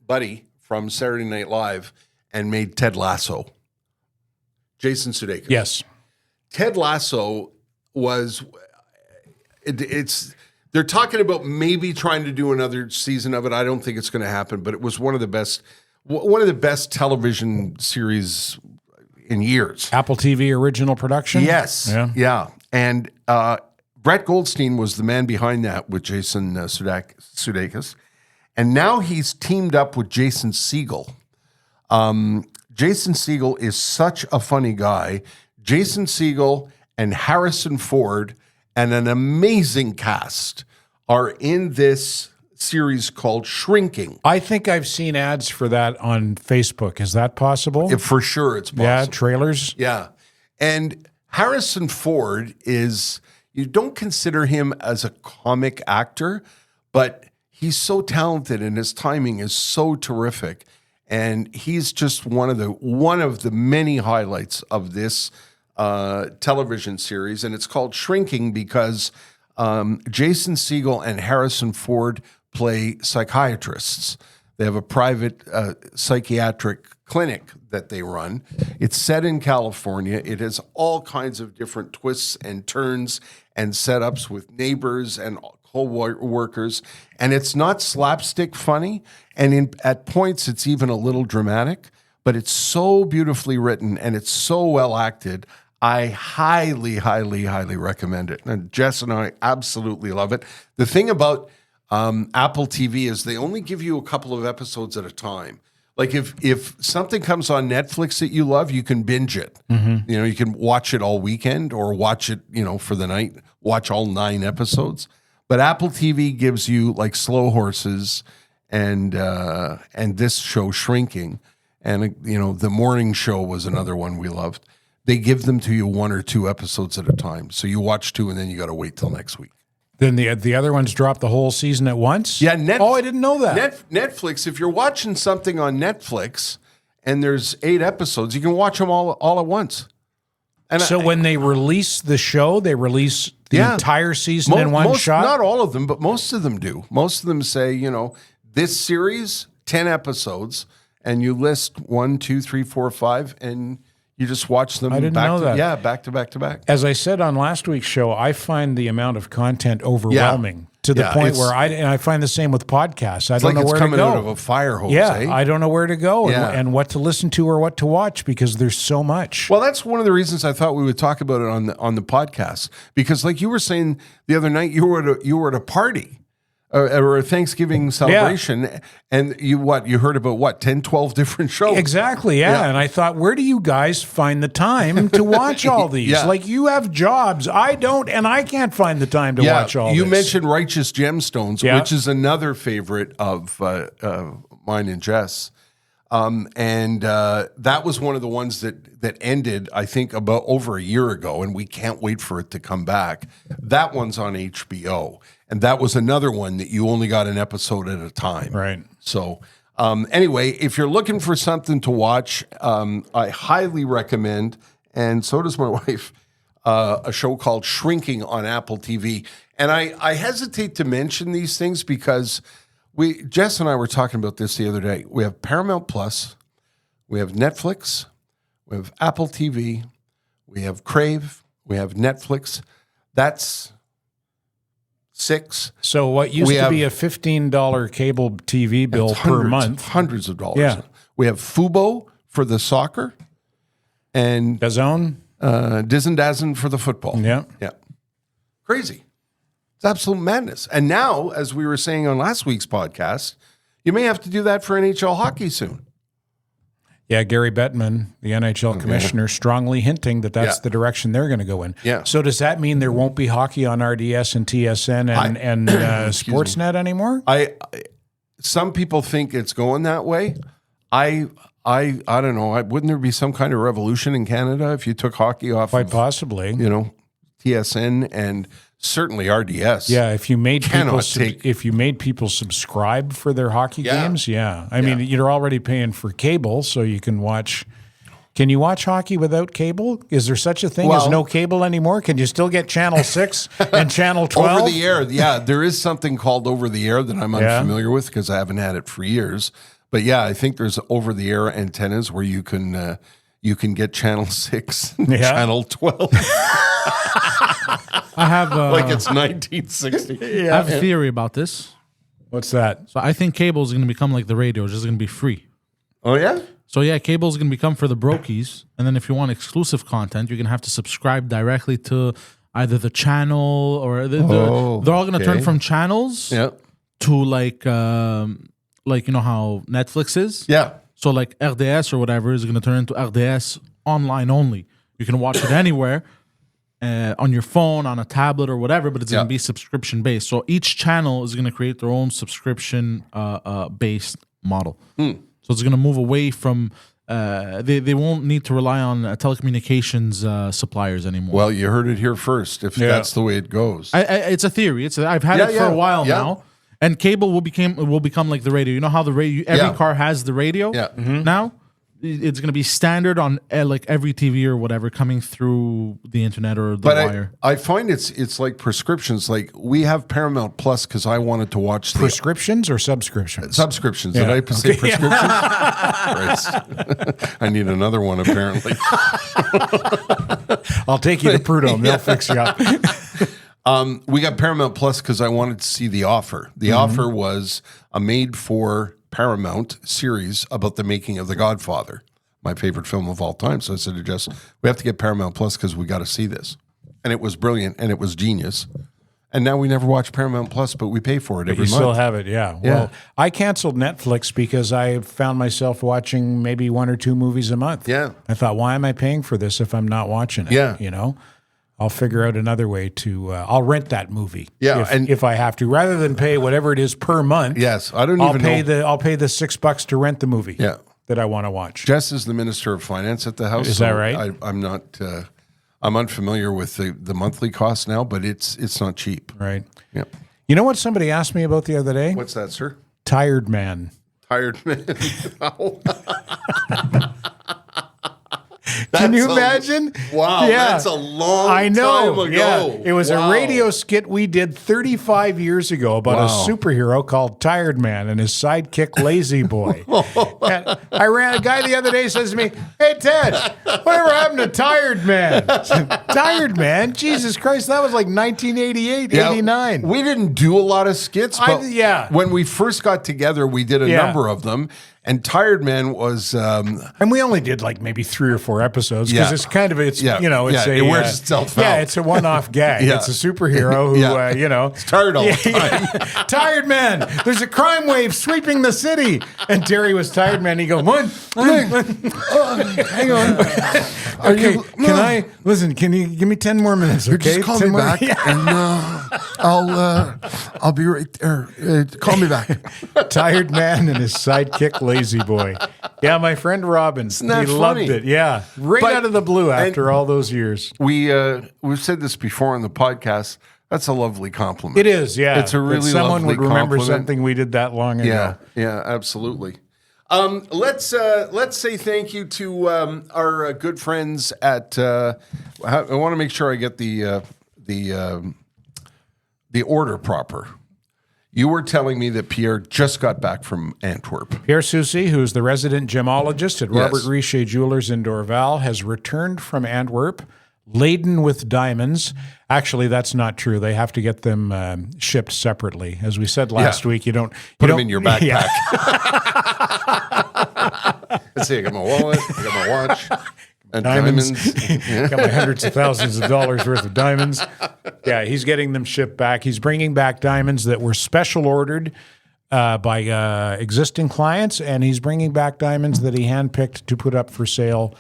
B: Buddy from Saturday Night Live and made Ted Lasso. Jason Sudeikis.
C: Yes.
B: Ted Lasso was, they're talking about maybe trying to do another season of it. I don't think it's going to happen, but it was one of the best television series in years.
C: Apple TV original production?
B: Yes. Yeah. And Brett Goldstein was the man behind that with Jason Sudeikis. And now he's teamed up with Jason Segel. Jason Segel is such a funny guy. Jason Segel and Harrison Ford and an amazing cast are in this series called Shrinking.
C: I think I've seen ads for that on Facebook. Is that possible?
B: For sure it's possible.
C: Yeah, trailers?
B: Yeah. And Harrison Ford is, you don't consider him as a comic actor, but he's so talented and his timing is so terrific. And he's just one of the many highlights of this television series. And it's called Shrinking because Jason Segel and Harrison Ford play psychiatrists. They have a private psychiatric clinic that they run. It's set in California. It has all kinds of different twists and turns and setups with neighbors and co-workers. And it's not slapstick funny. And at points, it's even a little dramatic. But it's so beautifully written and it's so well acted. I highly, highly, highly recommend it. And Jess and I absolutely love it. The thing about Apple TV is they only give you a couple of episodes at a time. Like if something comes on Netflix that you love, you can binge it. Mm-hmm. You know, you can watch it all weekend or watch it, for the night, watch all 9 episodes. But Apple TV gives you like Slow Horses and this show Shrinking. And, The Morning Show was another one we loved. They give them to you 1 or 2 episodes at a time. So you watch 2 and then you got to wait till next week.
C: Then the other ones drop the whole season at once?
B: Yeah.
C: I didn't know that.
B: Netflix, if you're watching something on Netflix and there's 8 episodes, you can watch them all at once. And
C: so when they release the show, they release the entire season in one shot?
B: Not all of them, but most of them do. Most of them say, this series, 10 episodes, and you list 1, 2, 3, 4, 5, and you just watch them.
C: I didn't know that.
B: Yeah, back to back to back.
C: As I said on last week's show, I find the amount of content overwhelming. to the
B: Yeah,
C: point
B: it's-
C: where I find the same with podcasts. I
B: It's
C: don't
B: like
C: know
B: it's
C: where to
B: coming out of
C: go.
B: a fire hose.
C: Yeah,
B: eh?
C: I don't know where to go
B: Yeah.
C: and what to listen to or what to watch because there's so much.
B: Well, that's one of the reasons I thought we would talk about it on the podcast, because like you were saying the other night, you were at a party or a Thanksgiving celebration, and you heard about 10, 12 different shows.
C: Exactly, yeah. And I thought, where do you guys find the time to watch all these?
B: Yeah.
C: Like, you have jobs. I don't, and I can't find the time to watch all
B: you
C: this.
B: mentioned Righteous Gemstones,
C: Yeah.
B: which is another favorite of mine and Jess. And that was one of the ones that ended, I think, about over a year ago, and we can't wait for it to come back. That one's on HBO, and that was another one that you only got an episode at a time.
C: Right.
B: So anyway, if you're looking for something to watch, I highly recommend, and so does my wife, a show called Shrinking on Apple TV. And I hesitate to mention these things because Jess and I were talking about this the other day. We have Paramount Plus, we have Netflix, we have Apple TV, we have Crave, we have Netflix. That's 6.
C: So what used
B: We
C: to
B: have-
C: be a $15 cable TV bill per month.
B: Hundreds of dollars.
C: Yeah.
B: We have Fubo for the soccer and
C: DAZN?
B: Dizen Dazen for the football.
C: Yeah.
B: Yeah. Crazy. It's absolute madness. And now, as we were saying on last week's podcast, you may have to do that for NHL hockey soon.
C: Yeah, Gary Bettman, the NHL commissioner, strongly hinting that that's
B: Yeah.
C: the direction they're going to go in.
B: Yeah.
C: So does that mean there won't be hockey on RDS and TSN and Sportsnet anymore?
B: Some people think it's going that way. I don't know. Wouldn't there be some kind of revolution in Canada if you took hockey off
C: Quite
B: of,
C: possibly.
B: TSN and certainly RDS?
C: Yeah, if you made people
B: Cannot take-
C: if you made people subscribe for their hockey games, yeah. I mean, you're already paying for cable, so you can watch. Can you watch hockey without cable? Is there such a thing as
B: Well-
C: no cable anymore? Can you still get Channel 6 and Channel 12?
B: Over the air, yeah. There is something called over the air that I'm unfamiliar with because I haven't had it for years. But yeah, I think there's over the air antennas where you can get Channel 6 and
C: Yeah.
B: Channel 12
D: I have
B: like it's 1960.
D: I have a theory about this.
C: What's that?
D: So I think cable is going to become like the radio, it's just going to be free.
B: Oh yeah?
D: So yeah, cable is going to become for the brokies, and then if you want exclusive content, you're going to have to subscribe directly to either the channel or they're all going to turn
B: okay.
D: from channels
B: Yeah.
D: to like you know how Netflix is.
B: Yeah.
D: So like RDS or whatever is going to turn into RDS online only. You can watch it anywhere on your phone, on a tablet or whatever, but it's going to be subscription based. So each channel is going to create their own subscription based model. So it's going to move away from they won't need to rely on telecommunications suppliers anymore.
B: Well, you heard it here first. If that's the way it goes.
D: It's a theory. I've had it for a while now. And cable will become like the radio. You know how the radio every car has the radio now? It's going to be standard on like every TV or whatever coming through the internet or the wire.
B: I find it's like prescriptions. Like we have Paramount Plus because I wanted to watch the
C: Prescriptions or subscriptions?
B: subscriptions. Did I say prescriptions? Christ. I need another one apparently.
C: I'll take you to Prud'homme. They'll fix you up.
B: We got Paramount Plus because I wanted to see The Offer. The Offer was a made-for Paramount series about the making of The Godfather, my favorite film of all time. So I said to Jess, we have to get Paramount Plus because we got to see this. And it was brilliant and it was genius. And now we never watch Paramount Plus, but we pay for it every
C: You
B: month.
C: still have it, yeah. Well, I canceled Netflix because I found myself watching maybe 1 or 2 movies a month.
B: Yeah.
C: I thought, why am I paying for this if I'm not watching it?
B: Yeah.
C: You know? I'll figure out another way to. I'll rent that movie.
B: Yeah,
C: if I have to, rather than pay whatever it is per month.
B: Yes, I don't
C: I'll
B: even
C: pay
B: know.
C: I'll pay the $6 to rent the movie.
B: Yeah.
C: That I want to watch.
B: Jess is the Minister of Finance at the house.
C: Is that right?
B: I'm not. I'm unfamiliar with the monthly cost now, but it's not cheap.
C: Right.
B: Yeah.
C: You know what somebody asked me about the other day?
B: What's that, sir?
C: Tired man.
B: Tired man.
C: Can you imagine?
B: Wow, that's a long
C: I know.
B: time ago.
C: Yeah. It was
B: Wow.
C: a radio skit we did 35 years ago about a
B: Wow.
C: superhero called Tired Man and his sidekick Lazy Boy. And I ran a guy the other day says to me, "Hey Ted, whatever happened to Tired Man?" I said, Tired Man? Jesus Christ, that was like 1988, 89.
B: We didn't do a lot of skits, but
C: yeah.
B: when we first got together, we did a number of them. And Tired Man was,
C: And we only did like maybe 3 or 4 episodes because
B: Yeah.
C: it's kind of it's
B: Yeah.
C: you know it's
B: Yeah,
C: a
B: it wears itself
C: yeah
B: out.
C: it's a one-off gag.
B: Yeah.
C: It's a superhero who
B: Yeah.
C: you know
B: It's tired all the time.
C: Tired Man. There's a crime wave sweeping the city, and Terry was Tired Man. He go one.
B: hang on.
C: Okay, can I listen? Can you give me 10 more minutes? Okay,
B: Just call
C: 10
B: me
C: more-
B: back,
C: Yeah.
B: and I'll be right there. Call me back.
C: Tired Man and his sidekick Lazy Boy. Yeah, my friend Robin.
B: that
C: He loved
B: funny?
C: it. Yeah, right
B: But-
C: out of the blue after all those years.
B: We've said this before on the podcast. That's a lovely compliment.
C: It is. Yeah,
B: It's a really
C: that someone
B: lovely
C: would remember
B: compliment.
C: something we did that long ago.
B: Yeah, absolutely. Let's say thank you to our good friends at. I want to make sure I get the order proper. You were telling me that Pierre just got back from Antwerp.
C: Pierre Soucy, who is the resident gemologist at Robert
B: Yes.
C: Richer Jewelers in Dorval, has returned from Antwerp laden with diamonds. Actually, that's not true. They have to get them shipped separately. As we said last week, you don't
B: Put them
C: don't-
B: in your backpack.
C: Yeah.
B: Let's see. I got my wallet. I got my watch. And
C: Diamonds.
B: diamonds.
C: Got my hundreds of thousands of dollars worth of diamonds. Yeah, he's getting them shipped back. He's bringing back diamonds that were special ordered by existing clients, and he's bringing back diamonds that he handpicked to put up for sale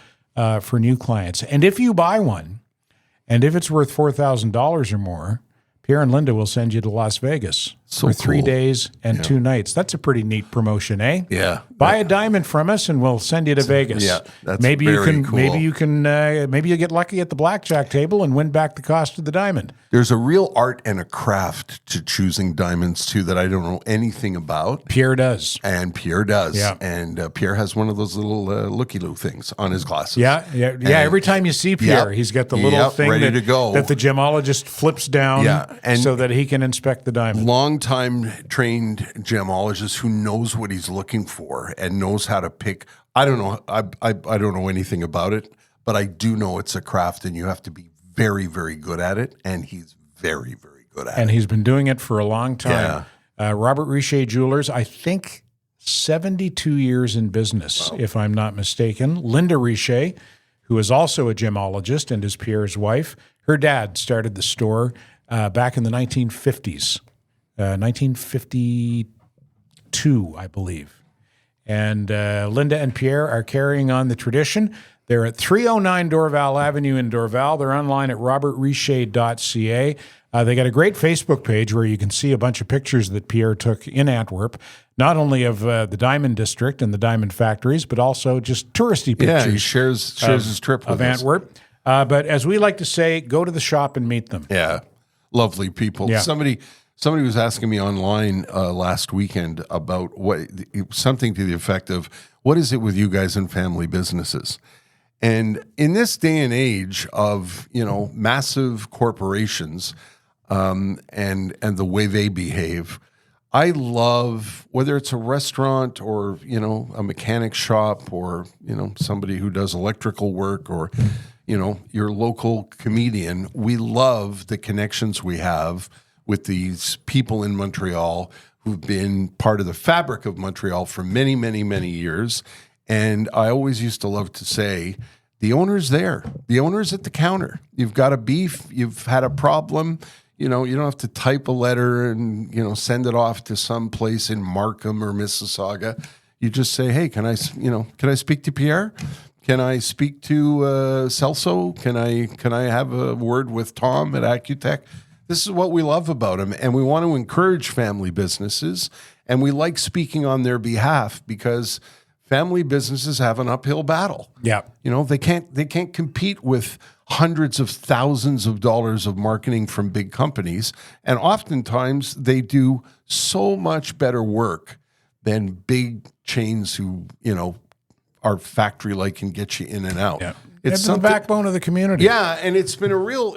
C: for new clients. And if you buy one, and if it's worth $4,000 or more, Pierre and Linda will send you to Las Vegas
B: So
C: for 3
B: cool.
C: days and 2 nights. That's a pretty neat promotion, eh?
B: Yeah.
C: Buy a diamond from us, and we'll send you to Vegas.
B: yeah, that's
C: maybe
B: very
C: you can.
B: cool.
C: Maybe you get lucky at the blackjack table and win back the cost of the diamond.
B: There's a real art and a craft to choosing diamonds too that I don't know anything about.
C: Pierre does.
B: And Pierre does.
C: Yeah.
B: And Pierre has one of those little looky-loo things on his glasses.
C: Yeah. Every time you see Pierre,
B: Yep.
C: he's got the little
B: Yep,
C: thing
B: ready
C: that,
B: to go.
C: that the gemologist flips down,
B: Yeah, and-
C: so that he can inspect the diamond.
B: Long-time trained gemologist who knows what he's looking for and knows how to pick. I don't know. I don't know anything about it, but I do know it's a craft, and you have to be very, very good at it. And he's very, very good at
C: And
B: it.
C: he's been doing it for a long time. Robert Richer Jewelers, I think 72 years in business, if I'm not mistaken. Linda Richer, who is also a gemologist and is Pierre's wife, her dad started the store back in the 1950s, 1952, I believe. And Linda and Pierre are carrying on the tradition. They're at 309 Dorval Avenue in Dorval. They're online at robertricher.ca. They got a great Facebook page where you can see a bunch of pictures that Pierre took in Antwerp, not only of the Diamond District and the diamond factories, but also just touristy pictures.
B: Yeah, he shares his trip with
C: of
B: us.
C: Antwerp. But as we like to say, go to the shop and meet them.
B: Yeah, lovely people.
C: Yeah.
B: Somebody was asking me online last weekend about something to the effect of, what is it with you guys in family businesses? And in this day and age of massive corporations and the way they behave, I love, whether it's a restaurant or a mechanic shop or somebody who does electrical work or your local comedian. We love the connections we have with these people in Montreal who've been part of the fabric of Montreal for many, many, many years. And I always used to love to say, the owner's there. The owner's at the counter. You've got a beef. You've had a problem. You don't have to type a letter and, send it off to some place in Markham or Mississauga. You just say, hey, can I speak to Pierre? Can I speak to Celso? Can I have a word with Tom at Accutech? This is what we love about him, and we want to encourage family businesses, and we like speaking on their behalf because family businesses have an uphill battle.
C: Yeah.
B: They can't compete with hundreds of thousands of dollars of marketing from big companies, and oftentimes they do so much better work than big chains who, are factory-like and get you in and out.
C: Yeah. It's the backbone of the community.
B: Yeah, and it's been a real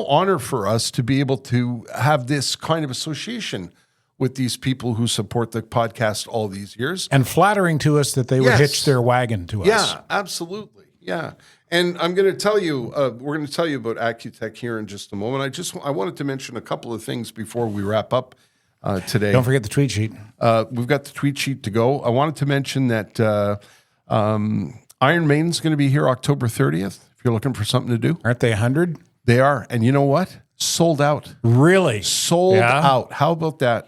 B: honor for us to be able to have this kind of association with these people who support the podcast all these years.
C: And flattering to us that they would hitch their wagon to us.
B: Yeah, absolutely. Yeah. And I'm going to tell you, we're going to tell you about Accutech here in just a moment. I wanted to mention a couple of things before we wrap up today.
C: Don't forget the tweet sheet.
B: We've got the tweet sheet to go. I wanted to mention that Iron Maiden's going to be here October 30th. If you're looking for something to do.
C: Aren't they 100?
B: They are. And you know what? Sold out.
C: Really?
B: Sold out. How about that?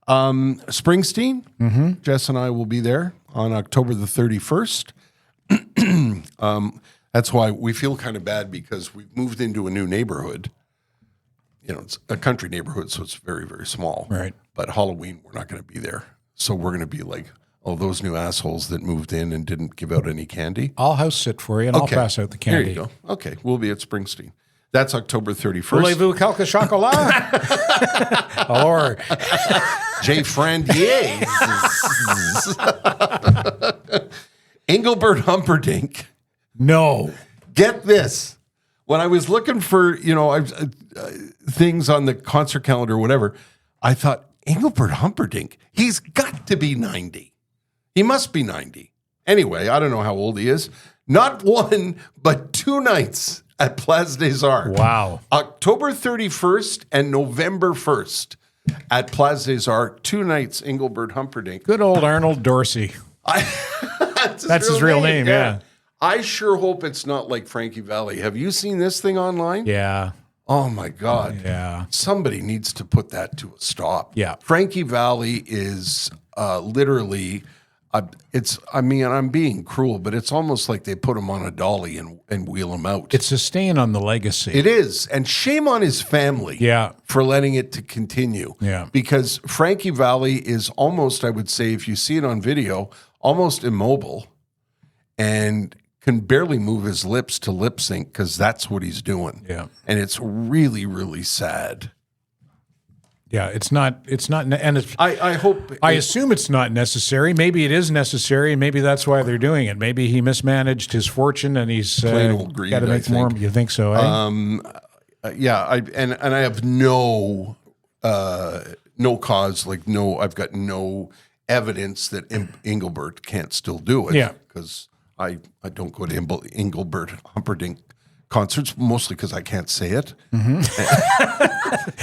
B: Springsteen, Jess and I will be there on October the 31st. That's why we feel kind of bad because we've moved into a new neighborhood. You know, it's a country neighborhood, so it's very, very small.
C: Right.
B: But Halloween, we're not going to be there. So we're going to be like, oh, those new assholes that moved in and didn't give out any candy.
C: I'll house sit for you, and I'll pass out the candy.
B: There you go. Okay, we'll be at Springsteen. That's October 31st.
C: Voulez-vous quelque chocolat? Or
B: J. Frandier. Engelbert Humperdink.
C: No.
B: Get this. When I was looking for, things on the concert calendar or whatever, I thought, Engelbert Humperdink, he's got to be 90. He must be 90. Anyway, I don't know how old he is. Not one, but 2 nights at Place des Arts.
C: Wow.
B: October 31st and November 1st at Place des Arts. 2 nights, Engelbert Humperdink.
C: Good old Arnold Dorsey. That's his real name, yeah.
B: I sure hope it's not like Frankie Valli. Have you seen this thing online?
C: Yeah.
B: Oh, my God.
C: Yeah.
B: Somebody needs to put that to a stop.
C: Yeah.
B: Frankie Valli is literally, I'm being cruel, but it's almost like they put him on a dolly and wheel him out.
C: It's a stain on the legacy.
B: It is. And shame on his family for letting it to continue.
C: Yeah.
B: Because Frankie Valli is almost, I would say, if you see it on video, almost immobile and can barely move his lips to lip sync because that's what he's doing.
C: Yeah.
B: And it's really, really sad.
C: Yeah, it's not, and it's,
B: I hope.
C: I assume it's not necessary. Maybe it is necessary, and maybe that's why they're doing it. Maybe he mismanaged his fortune, and he's
B: plain old greed,
C: got to make more. You think so? Eh?
B: Yeah, I have no cause, I've got no evidence that Engelbert can't still do it.
C: Yeah,
B: because I don't go to Engelbert Humperdink concerts, mostly because I can't say it.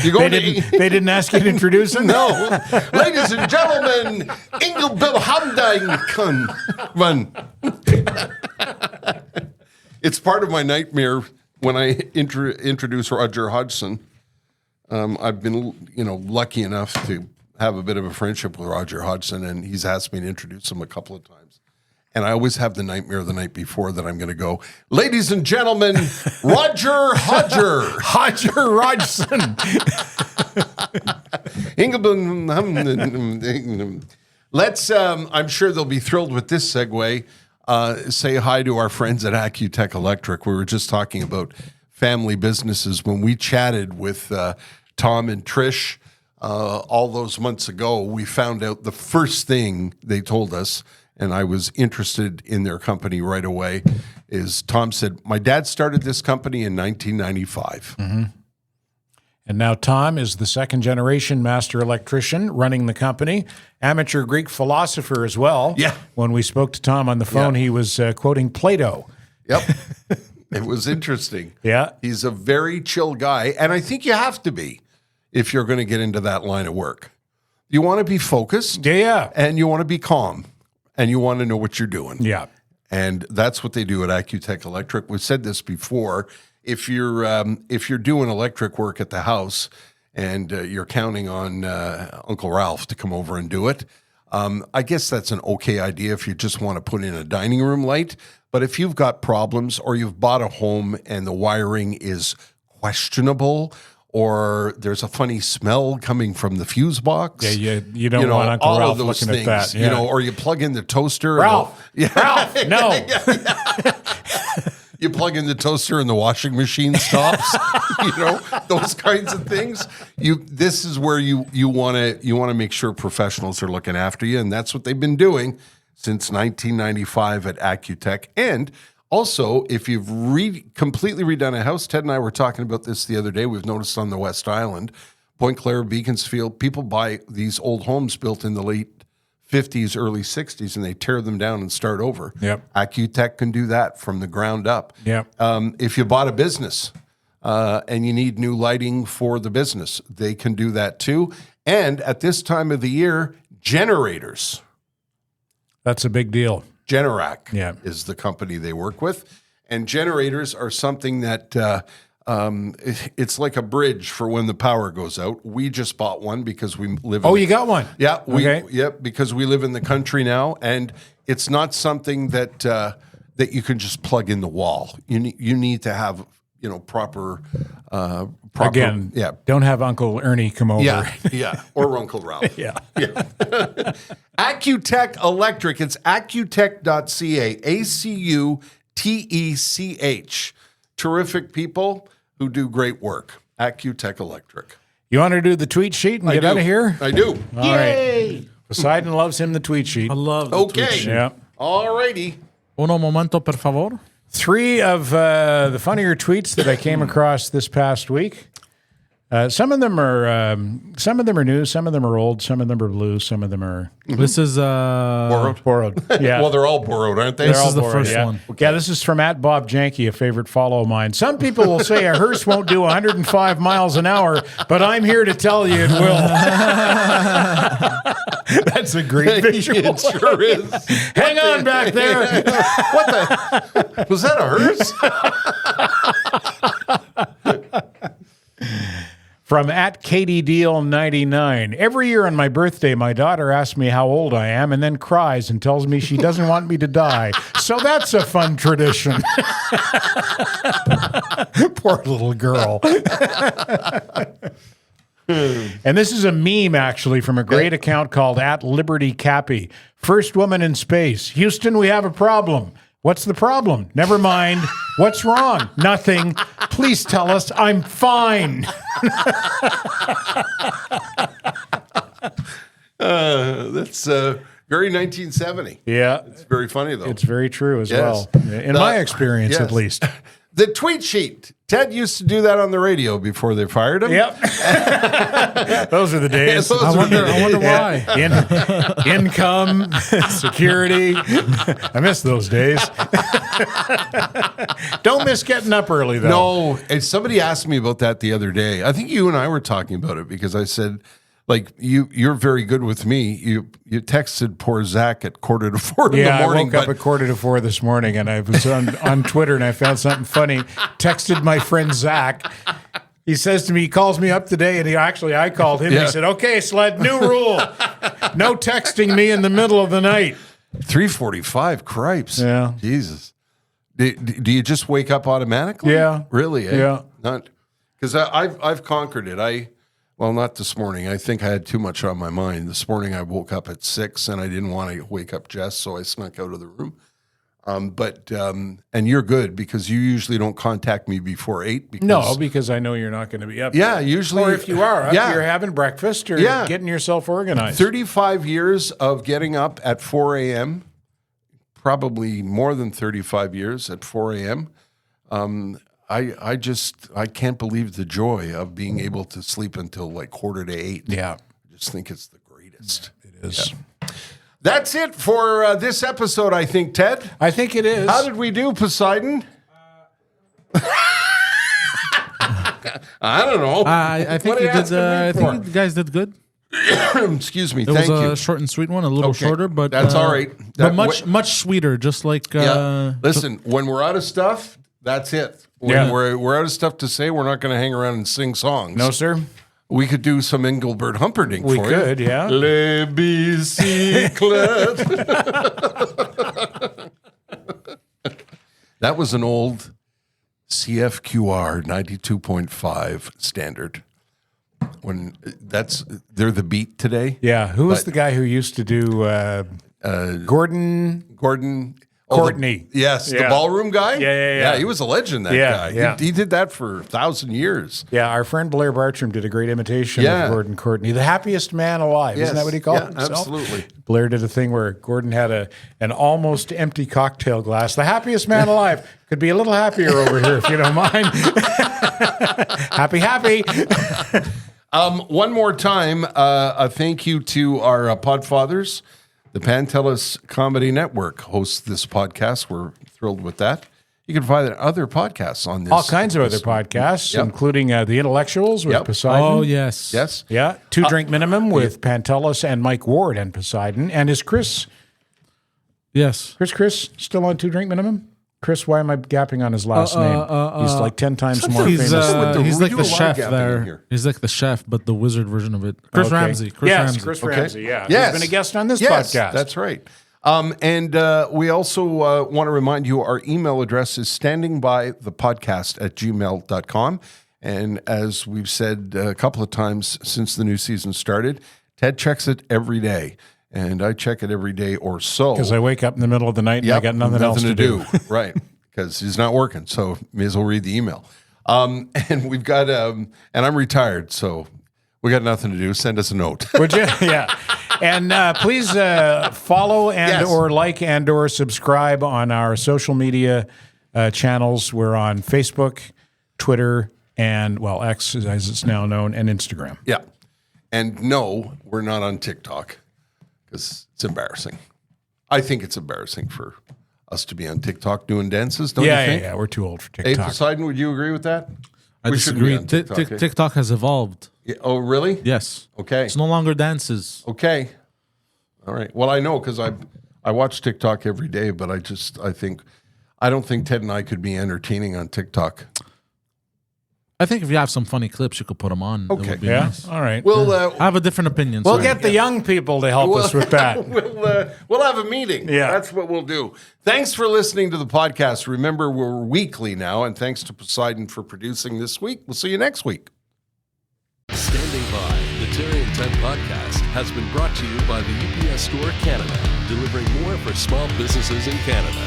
C: They didn't ask you to introduce him?
B: No. Ladies and gentlemen, Engelbert Humperdink. It's part of my nightmare when I introduce Roger Hodgson. I've been, lucky enough to have a bit of a friendship with Roger Hodgson, and he's asked me to introduce him a couple of times. And I always have the nightmare the night before that I'm going to go, ladies and gentlemen, Roger Hodgson. Let's, I'm sure they'll be thrilled with this segue. Say hi to our friends at Accutech Electric. We were just talking about family businesses when we chatted with Tom and Trish all those months ago. We found out the first thing they told us, and I was interested in their company right away, is Tom said, my dad started this company in 1995.
C: Mm-hmm. And now Tom is the second-generation master electrician running the company, amateur Greek philosopher as well.
B: Yeah.
C: When we spoke to Tom on the phone, he was quoting Plato.
B: Yep. It was interesting.
C: Yeah.
B: He's a very chill guy, and I think you have to be if you're going to get into that line of work. You want to be focused.
C: Yeah.
B: And you want to be calm. And you want to know what you're doing.
C: Yeah.
B: And that's what they do at Accutech Electric. We've said this before. If you're doing electric work at the house and you're counting on Uncle Ralph to come over and do it, I guess that's an okay idea if you just want to put in a dining room light. But if you've got problems or you've bought a home and the wiring is questionable, or there's a funny smell coming from the fuse box.
C: Yeah, you don't want Uncle Ralph looking at that. Yeah.
B: Or you plug in the toaster.
C: Ralph, no.
B: You plug in the toaster and the washing machine stops. Those kinds of things. This is where you want to make sure professionals are looking after you, and that's what they've been doing since 1995 at Accutech. And Also, if you've completely redone a house, Ted and I were talking about this the other day. We've noticed on the West Island, Point Clare, Beaconsfield, people buy these old homes built in the late 50s, early 60s, and they tear them down and start over.
C: Yep.
B: Accutech can do that from the ground up.
C: Yep.
B: If you bought a business and you need new lighting for the business, they can do that too. And at this time of the year, generators.
C: That's a big deal.
B: Generac is the company they work with. And generators are something that it's like a bridge for when the power goes out. We just bought one because we live in
C: you got one?
B: Yeah,
C: Okay.
B: Because we live in the country now, and it's not something that that you can just plug in the wall. You need to have proper
C: Again, don't have Uncle Ernie come over.
B: Yeah, or Uncle Ralph.
C: Yeah.
B: Accutech Electric. It's accutech.ca. ACUTECH. Terrific people who do great work. Accutech Electric.
C: You want to do the tweet sheet and get out of here?
B: I do.
C: All right. Poseidon loves him the tweet sheet.
D: I love the tweet sheet.
C: Yeah.
B: All righty.
D: Uno momento, per favor.
C: 3 of the funnier tweets that I came across this past week. Some of them are new, some of them are old, some of them are blue, some of them are
D: This is
C: borrowed. Yeah.
B: Well, they're all borrowed, aren't they?
C: They're
D: this
C: all
D: is the
C: borrowed,
D: first
C: yeah.
D: one.
C: Yeah, this is from @BobJanky, a favorite follow of mine. Some people will say a hearse won't do 105 miles an hour, but I'm here to tell you it will. That's a great visual.
B: It sure is.
C: Hang on back there.
B: What the? Was that a hearse?
C: From @KatieDeal99. Every year on my birthday, my daughter asks me how old I am and then cries and tells me she doesn't want me to die. So that's a fun tradition. Poor little girl. And this is a meme, actually, from a great account called @LibertyCappy. First woman in space. Houston, we have a problem. What's the problem? Never mind. What's wrong? Nothing. Please tell us I'm fine.
B: That's very 1970.
C: Yeah.
B: It's very funny, though.
C: It's very true as
B: Yes.
C: well. In my experience,
B: yes.
C: at least.
B: The tweet sheet. Ted used to do that on the radio before they fired him.
C: Yep. Those are the days.
B: Those
D: I
B: are
D: wonder
B: the days.
D: why.
C: Income, security. I miss those days. Don't miss getting up early, though.
B: No, and somebody asked me about that the other day. I think you and I were talking about it because I said, like, you're very good with me. You texted poor Zach at 3:45 in the morning.
C: I woke up at 3:45 this morning, and I was on Twitter, and I found something funny. Texted my friend Zach. He says to me, he calls me up today, and I called him.
B: Yeah.
C: He said, "Okay, Sled, new rule: no texting me in the middle of the night."
B: 3:45, cripes.
C: Yeah.
B: Jesus. Do you just wake up automatically?
C: Yeah.
B: Really? Eh?
C: Yeah.
B: Not because I've conquered it. Well, not this morning. I think I had too much on my mind. This morning I woke up at 6 and I didn't want to wake up Jess, so I snuck out of the room. And you're good because you usually don't contact me before 8.
C: Because I know you're not going to be up.
B: Yeah, usually.
C: Or if you are up,
B: Yeah.
C: you're having breakfast or getting yourself organized.
B: 35 years of getting up at 4 a.m., probably more than 35 years at 4 a.m. I can't believe the joy of being able to sleep until like 7:45.
C: Yeah.
B: I just think it's the greatest.
C: It is.
B: Yeah. That's it for this episode, I think, Ted.
C: I think it is.
B: How did we do, Poseidon? I don't know.
D: I think
B: What are
D: you
B: you
D: did.
B: asking me
D: I
B: for?
D: think you guys did good.
B: Excuse me.
D: It
B: Thank
D: was
B: you.
D: a short and sweet one, a little
B: Okay.
D: shorter, but
B: That's all right.
D: But much sweeter. Just like
B: Listen, when we're out of stuff, that's it. When
C: Yeah.
B: we're out of stuff to say, we're not going to hang around and sing songs.
C: No, sir.
B: We could do some Engelbert Humperdink
C: We
B: for you.
C: could, yeah.
B: Les bicyclettes. That was an old CFQR 92.5 standard. They're the beat today.
C: Yeah. Who was
B: But-
C: the guy who used to do Gordon?
B: Gordon.
C: Courtney.
B: Yes, the
C: Yeah.
B: ballroom guy?
C: Yeah.
B: He was a legend, that
C: Yeah,
B: guy.
C: yeah.
B: He did that for 1,000 years.
C: Yeah, our friend Blair Bartram did a great imitation
B: Yeah.
C: of Gordon Courtney, the happiest man alive.
B: Yes.
C: Isn't that what he called
B: Yeah,
C: himself?
B: absolutely.
C: Blair did a thing where Gordon had an almost empty cocktail glass. The happiest man alive. Could be a little happier over here if you don't mind. happy.
B: One more time, a thank you to our podfathers. The Pantelis Comedy Network hosts this podcast. We're thrilled with that. You can find other podcasts on this.
C: All kinds of other podcasts,
B: Yep.
C: including The Intellectuals with
B: Yep.
C: Poseidon.
D: Oh, yes.
B: Yes.
C: Yeah, Two Drink Minimum with Pantelis and Mike Ward and Poseidon. And is Chris
D: Yes.
C: still on Two Drink Minimum? Chris, why am I gapping on his last name? He's like 10 times more
D: He's,
C: famous.
B: we
D: he's like
B: do
D: the
B: a lot of
D: chef
B: gapping in
D: there.
B: here.
D: He's like the chef, but the wizard version of it. Chris
C: Okay.
D: Ramsey. Chris
C: yes,
D: Ramsey.
C: Chris
B: Okay.
C: Ramsey, yeah.
B: Yes.
C: He's been a guest on this
B: Yes,
C: podcast.
B: that's right. And we also want to remind you our email address is standingbythepodcast@gmail.com. And as we've said a couple of times since the new season started, Ted checks it every day. And I check it every day or so.
C: Because I wake up in the middle of the night and I got nothing else to do.
B: Right. Because he's not working. So may as well read the email. And we've got, and I'm retired. So we got nothing to do. Send us a note.
C: Would you? Yeah. And please follow and
B: Yes.
C: or like and or subscribe on our social media channels. We're on Facebook, Twitter, and, well, X as it's now known, and Instagram.
B: Yeah. And no, we're not on TikTok because it's embarrassing. I think it's embarrassing for us to be on TikTok doing dances, don't you think?
C: Yeah. We're too old for
B: Hey,
C: TikTok.
B: Poseidon, would you agree with that?
D: I
B: We shouldn't be
D: disagree.
B: on TikTok, eh?
D: TikTok has evolved.
B: Yeah, oh, really?
D: Yes.
B: Okay.
D: It's no longer dances.
B: Okay. All right. Well, I know because I watch TikTok every day, but I don't think Ted and I could be entertaining on TikTok.
D: I think if you have some funny clips, you could put them on. It
B: Okay.
D: would be
C: Yeah.
D: nice.
C: All right.
B: We'll
D: I have a different opinion.
C: We'll
D: sorry.
C: get the young people to help us with that.
B: we'll have a meeting.
C: Yeah.
B: That's what we'll do. Thanks for listening to the podcast. Remember, we're weekly now, and thanks to Poseidon for producing this week. We'll see you next week.
F: Standing by, the Terry and Ted podcast has been brought to you by the UPS Store Canada, delivering more for small businesses in Canada.